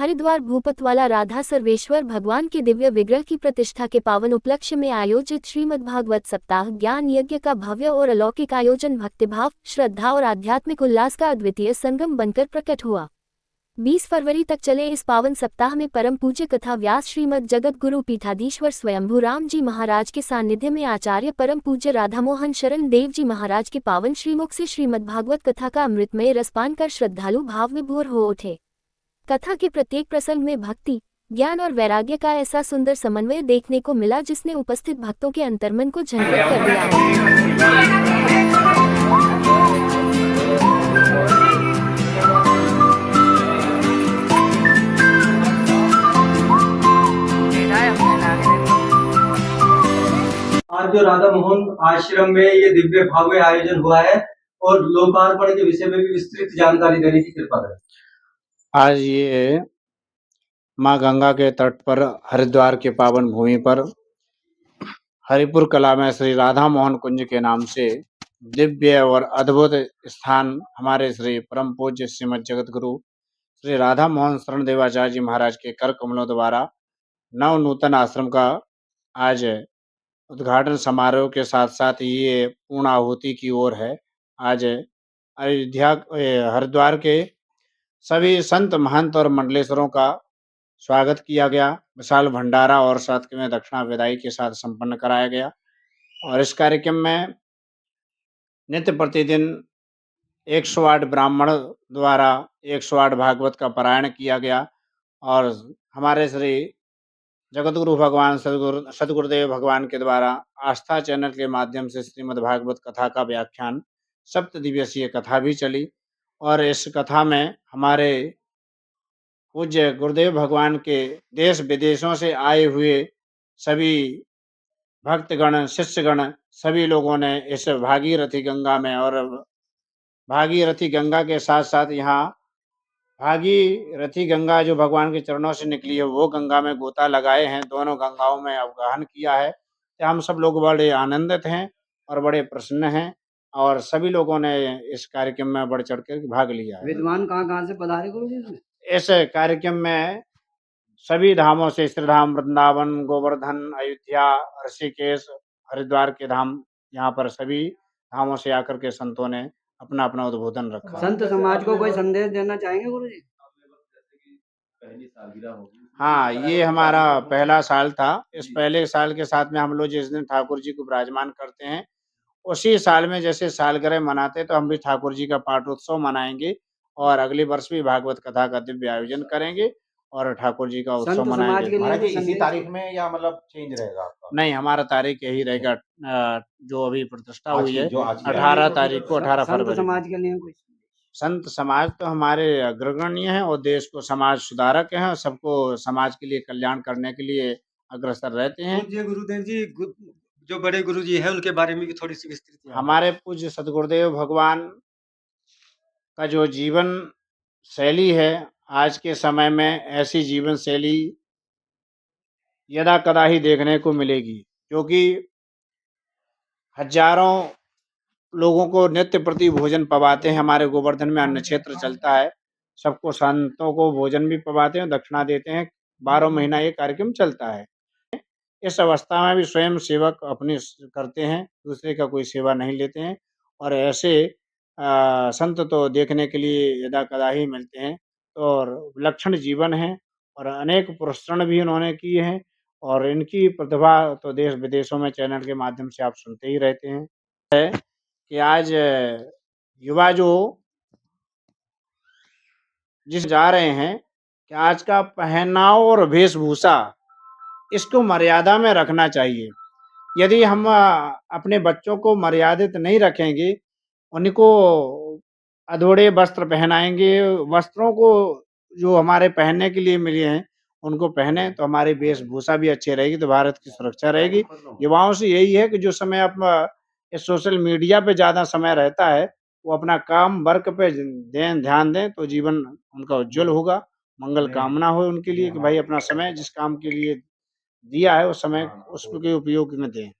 हरिद्वार भूपतवाला राधा सर्वेश्वर भगवान के दिव्य विग्रह की प्रतिष्ठा के पावन उपलक्ष्य में आयोजित श्रीमद्भागवत सप्ताह ज्ञान यज्ञ का भव्य और अलौकिक आयोजन भक्तिभाव, श्रद्धा और आध्यात्मिक उल्लास का अद्वितीय संगम बनकर प्रकट हुआ। 20 फरवरी तक चले इस पावन सप्ताह में परम पूज्य कथा व्यास श्रीमद जगत गुरु पीठाधीश्वर स्वयंभू राम जी महाराज के सानिध्य में आचार्य परम पूज्य राधामोहन शरण देव जी महाराज के पावन श्रीमुख से श्रीमद्भागवत कथा का अमृतमय रसपान कर श्रद्धालु भाव विभोर हो उठे। कथा के प्रत्येक प्रसंग में भक्ति, ज्ञान और वैराग्य का ऐसा सुंदर समन्वय देखने को मिला जिसने उपस्थित भक्तों के अंतर्मन को झंझोड़ कर दिया। आज जो राधा मोहन आश्रम में ये दिव्य भव्य आयोजन हुआ है और लोकार्पण के विषय में भी विस्तृत जानकारी देने की कृपा करें। आज ये माँ गंगा के तट पर हरिद्वार के पावन भूमि पर हरिपुर कला में श्री राधा मोहन कुंज के नाम से दिव्य और अद्भुत स्थान हमारे श्री परम पूज्य श्रीमद जगत गुरु श्री राधा मोहन शरण देवाचार्य जी महाराज के कर कमलों द्वारा नव नूतन आश्रम का आज उद्घाटन समारोह के साथ साथ ये पूर्ण आहुति की ओर है। आज अयोध्या हरिद्वार के सभी संत महंत और मंडलेश्वरों का स्वागत किया गया। विशाल भंडारा और साथ में दक्षिणा विदाई के साथ संपन्न कराया गया और इस कार्यक्रम में नित्य प्रतिदिन 108 ब्राह्मण द्वारा 108 भागवत का पारायण किया गया और हमारे श्री जगतगुरु भगवान सदगुरुदेव भगवान के द्वारा आस्था चैनल के माध्यम से श्रीमद् भागवत कथा का व्याख्यान सप्त दिवसीय कथा भी चली और इस कथा में हमारे पूज्य गुरुदेव भगवान के देश विदेशों से आए हुए सभी भक्तगण शिष्यगण सभी लोगों ने इस भागीरथी गंगा में और भागीरथी गंगा के साथ साथ यहाँ भागीरथी गंगा जो भगवान के चरणों से निकली है वो गंगा में गोता लगाए हैं। दोनों गंगाओं में अवगाहन किया है। तो हम सब लोग बड़े आनंदित हैं और बड़े प्रसन्न हैं और सभी लोगों ने इस कार्यक्रम में बढ़ चढ़ कर भाग लिया है। विद्वान कहाँ से पधारे गुरु जी? इस कार्यक्रम में सभी धामों से श्रीधाम, वृंदावन, गोवर्धन, अयोध्या, ऋषिकेश, हरिद्वार के धाम यहाँ पर सभी धामों से आकर के संतों ने अपना अपना उद्बोधन रखा। संत समाज को कोई संदेश देना चाहेंगे गुरु जी? हाँ, ये हमारा पहला साल था। इस पहले साल के साथ में हम लोग जिस दिन ठाकुर जी को विराजमान करते हैं उसी साल में जैसे सालगिरह मनाते तो हम भी ठाकुर जी का पाठोत्सव मनाएंगे और अगले वर्ष भी भागवत कथा का दिव्य आयोजन करेंगे और ठाकुर जी का उत्सव मनाएंगे। महाराज जी इसी तारीख में या मतलब चेंज रहेगा आपका? नहीं, हमारा तारीख यही रहेगा। जो अभी प्रतिष्ठा हुई है जो आज 18 तारीख को, 18 संत फरवरी। समाज के लिए कोई संत समाज तो हमारे अग्रगण्य हैं और देश को समाज सुधारक हैं और सबको समाज के लिए कल्याण करने के लिए अग्रसर रहते हैं। पूज्य गुरुदेव जी जो बड़े गुरु जी हैं उनके बारे में भी थोड़ी सी विस्तृत हमारे पूज्य सदगुरुदेव भगवान का जो जीवन शैली है आज के समय में ऐसी जीवन शैली यदा कदा ही देखने को मिलेगी, क्योंकि हजारों लोगों को नित्य प्रति भोजन पवाते हैं। हमारे गोवर्धन में अन्न क्षेत्र चलता है, सबको संतों को भोजन भी पवाते हैं, दक्षिणा देते हैं। 12 महीना ये कार्यक्रम चलता है। इस अवस्था में भी स्वयं सेवक अपनी करते हैं, दूसरे का कोई सेवा नहीं लेते हैं और ऐसे संत तो देखने के लिए यदा कदा ही मिलते हैं और विलक्षण जीवन है और अनेक पुरस्कार भी उन्होंने किए हैं और इनकी प्रतिभा तो देश विदेशों में चैनल के माध्यम से आप सुनते ही रहते हैं। कि आज युवा जो जिस जा रहे हैं कि आज का पहनाव और वेशभूषा इसको मर्यादा में रखना चाहिए। यदि हम अपने बच्चों को मर्यादित नहीं रखेंगे, उनको अधोड़े वस्त्र पहनाएंगे, वस्त्रों को जो हमारे पहनने के लिए मिले हैं उनको पहने तो हमारी वेशभूषा भी अच्छी रहेगी, तो भारत की सुरक्षा रहेगी। युवाओं से यही है कि जो समय आप इस सोशल मीडिया पे ज़्यादा समय रहता है वो अपना काम वर्क पे ध्यान दें तो जीवन उनका उज्जवल होगा। मंगल कामना हो उनके लिए कि भाई अपना समय जिस काम के लिए दिया है उस समय उसके उपयोग में दें।